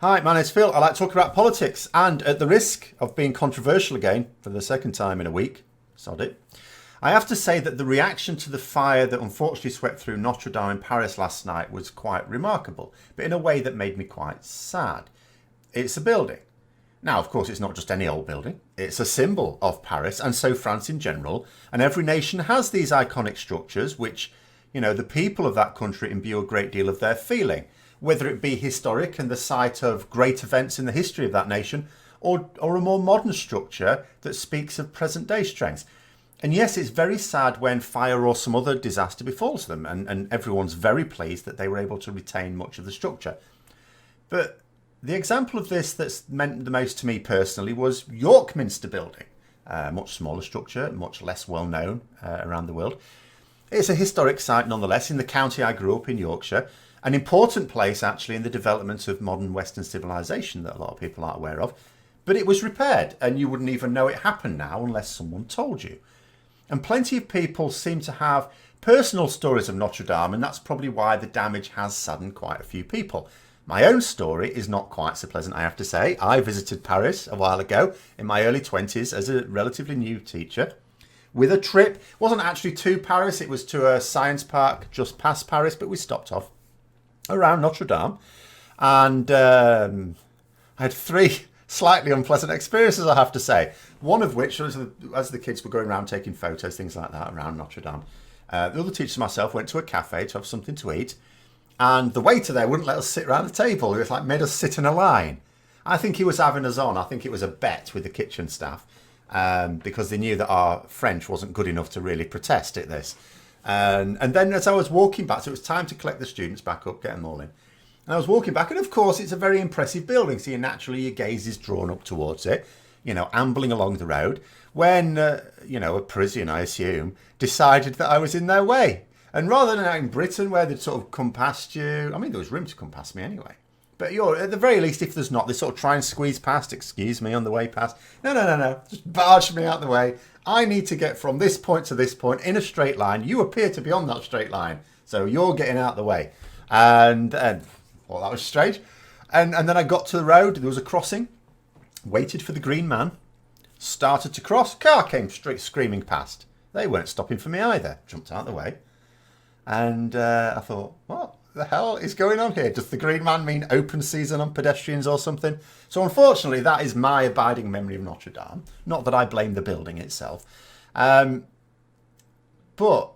Hi, my name's Phil. I like to talk about politics, and at the risk of being controversial again for the second time in a week, sod it, I have to say that the reaction to the fire that unfortunately swept through Notre Dame in Paris last night was quite remarkable, but in a way that made me quite sad. It's a building. Now, of course, it's not just any old building. It's a symbol of Paris, and so France in general, and every nation has these iconic structures which, the people of that country imbue a great deal of their feeling, whether it be historic and the site of great events in the history of that nation, or a more modern structure that speaks of present day strengths. And yes, it's very sad when fire or some other disaster befalls them, and everyone's very pleased that they were able to retain much of the structure. But the example of this that's meant the most to me personally was York Minster Building, a much smaller structure, much less well known around the world. It's a historic site nonetheless in the county I grew up in, Yorkshire. An important place, actually, in the development of modern Western civilization that a lot of people aren't aware of. But it was repaired, and you wouldn't even know it happened now unless someone told you. And plenty of people seem to have personal stories of Notre Dame, and that's probably why the damage has saddened quite a few people. My own story is not quite so pleasant, I have to say. I visited Paris a while ago in my early 20s as a relatively new teacher with a trip. It wasn't actually to Paris, it was to a science park just past Paris, but we stopped off around Notre Dame, and I had three slightly unpleasant experiences, I have to say. One of which was as the kids were going around taking photos, things like that, around Notre Dame. The other teachers and myself went to a cafe to have something to eat, and the waiter there wouldn't let us sit around the table. He was made us sit in a line. I think he was having us on. I think it was a bet with the kitchen staff, because they knew that our French wasn't good enough to really protest at this. And then as I was walking back, so it was time to collect the students back up, get them all in. And I was walking back, and of course it's a very impressive building, so naturally your gaze is drawn up towards it, ambling along the road, when, a Parisian, I assume, decided that I was in their way. And rather than out in Britain where they'd sort of come past you, I mean, there was room to come past me anyway. But at the very least, if there's not, they sort of try and squeeze past, excuse me, on the way past. No. Just barge me out the way. I need to get from this point to this point in a straight line. You appear to be on that straight line, so you're getting out the way. And well, that was strange. And then I got to the road. There was a crossing. Waited for the green man. Started to cross. Car came straight screaming past. They weren't stopping for me either. Jumped out the way. And I thought, what the hell is going on here? Does the green man mean open season on pedestrians or something? So unfortunately, that is my abiding memory of Notre Dame. Not that I blame the building itself. But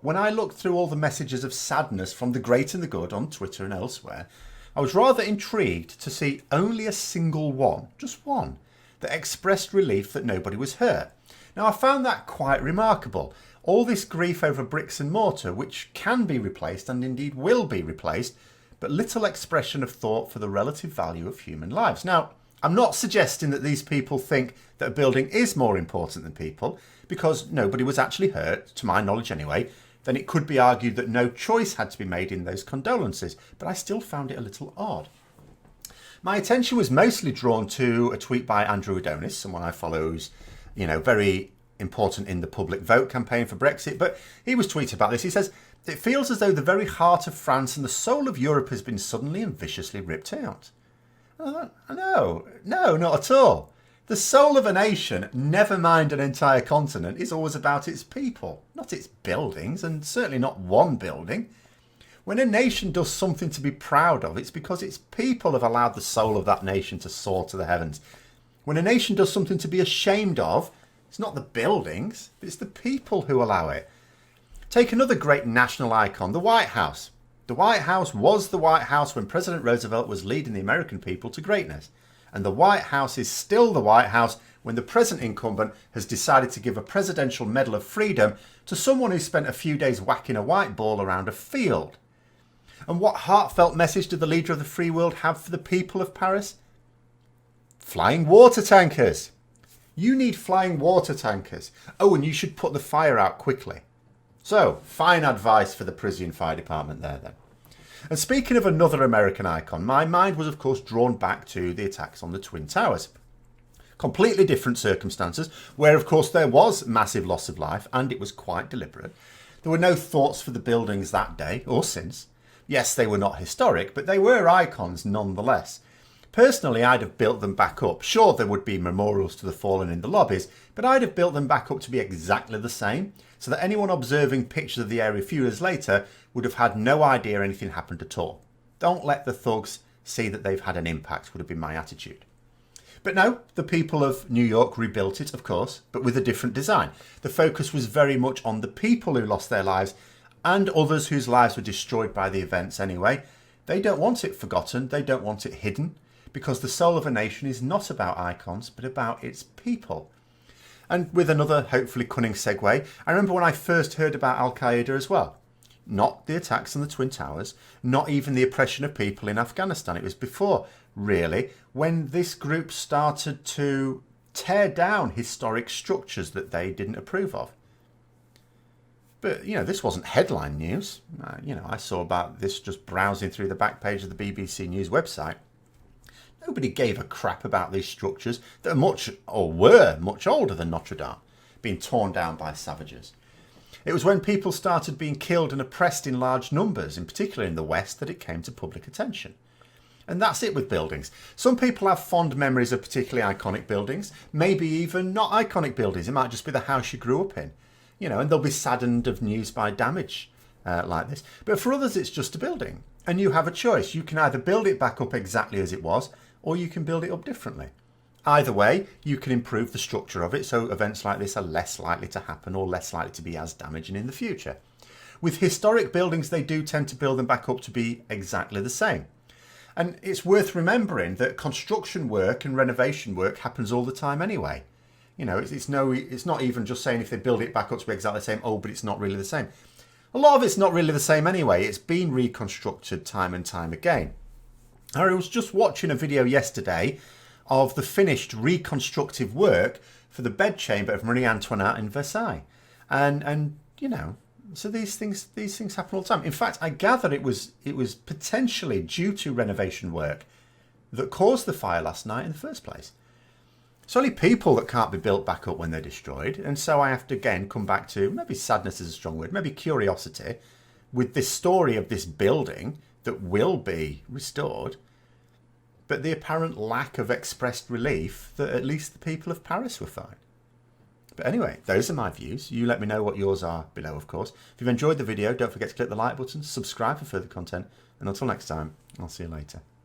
when I looked through all the messages of sadness from the great and the good on Twitter and elsewhere, I was rather intrigued to see only a single one, just one, that expressed relief that nobody was hurt. Now, I found that quite remarkable. All this grief over bricks and mortar, which can be replaced and indeed will be replaced, but little expression of thought for the relative value of human lives. Now, I'm not suggesting that these people think that a building is more important than people, because nobody was actually hurt, to my knowledge anyway. Then it could be argued that no choice had to be made in those condolences, but I still found it a little odd. My attention was mostly drawn to a tweet by Andrew Adonis, someone I follow's, very important in the public vote campaign for Brexit, but he was tweeting about this. He says, "It feels as though the very heart of France and the soul of Europe has been suddenly and viciously ripped out." No, not at all. The soul of a nation, never mind an entire continent, is always about its people, not its buildings, and certainly not one building. When a nation does something to be proud of, it's because its people have allowed the soul of that nation to soar to the heavens. When a nation does something to be ashamed of, it's not the buildings, it's the people who allow it. Take another great national icon, the White House. The White House was the White House when President Roosevelt was leading the American people to greatness. And the White House is still the White House when the present incumbent has decided to give a Presidential Medal of Freedom to someone who spent a few days whacking a white ball around a field. And what heartfelt message did the leader of the free world have for the people of Paris? Flying water tankers. You need flying water tankers. Oh, and you should put the fire out quickly. So, fine advice for the Parisian Fire Department there then. And speaking of another American icon, my mind was of course drawn back to the attacks on the Twin Towers. Completely different circumstances, where of course there was massive loss of life, and it was quite deliberate. There were no thoughts for the buildings that day, or since. Yes, they were not historic, but they were icons nonetheless. Personally, I'd have built them back up. Sure, there would be memorials to the fallen in the lobbies, but I'd have built them back up to be exactly the same, so that anyone observing pictures of the area a few years later would have had no idea anything happened at all. Don't let the thugs see that they've had an impact, would have been my attitude. But no, the people of New York rebuilt it, of course, but with a different design. The focus was very much on the people who lost their lives and others whose lives were destroyed by the events anyway. They don't want it forgotten, they don't want it hidden, because the soul of a nation is not about icons, but about its people. And with another hopefully cunning segue, I remember when I first heard about Al-Qaeda as well. Not the attacks on the Twin Towers, not even the oppression of people in Afghanistan. It was before, really, when this group started to tear down historic structures that they didn't approve of. But, this wasn't headline news. I saw about this just browsing through the back page of the BBC News website. Nobody gave a crap about these structures that were much older than Notre Dame, being torn down by savages. It was when people started being killed and oppressed in large numbers, in particular in the West, that it came to public attention. And that's it with buildings. Some people have fond memories of particularly iconic buildings, maybe even not iconic buildings. It might just be the house you grew up in, and they'll be saddened of news by damage like this. But for others, it's just a building. And you have a choice. You can either build it back up exactly as it was, or you can build it up differently. Either way, you can improve the structure of it so events like this are less likely to happen or less likely to be as damaging in the future. With historic buildings, they do tend to build them back up to be exactly the same. And it's worth remembering that construction work and renovation work happens all the time anyway. It's not even just saying if they build it back up to be exactly the same, but it's not really the same. A lot of it's not really the same anyway. It's been reconstructed time and time again. I was just watching a video yesterday of the finished reconstructive work for the bedchamber of Marie Antoinette in Versailles. And so these things happen all the time. In fact, I gather it was potentially due to renovation work that caused the fire last night in the first place. It's only people that can't be built back up when they're destroyed. And so I have to again come back to, maybe sadness is a strong word, maybe curiosity, with this story of this building that will be restored, but the apparent lack of expressed relief that at least the people of Paris were fine. But anyway, those are my views. You let me know what yours are below, of course. If you've enjoyed the video, don't forget to click the like button, subscribe for further content, and until next time, I'll see you later.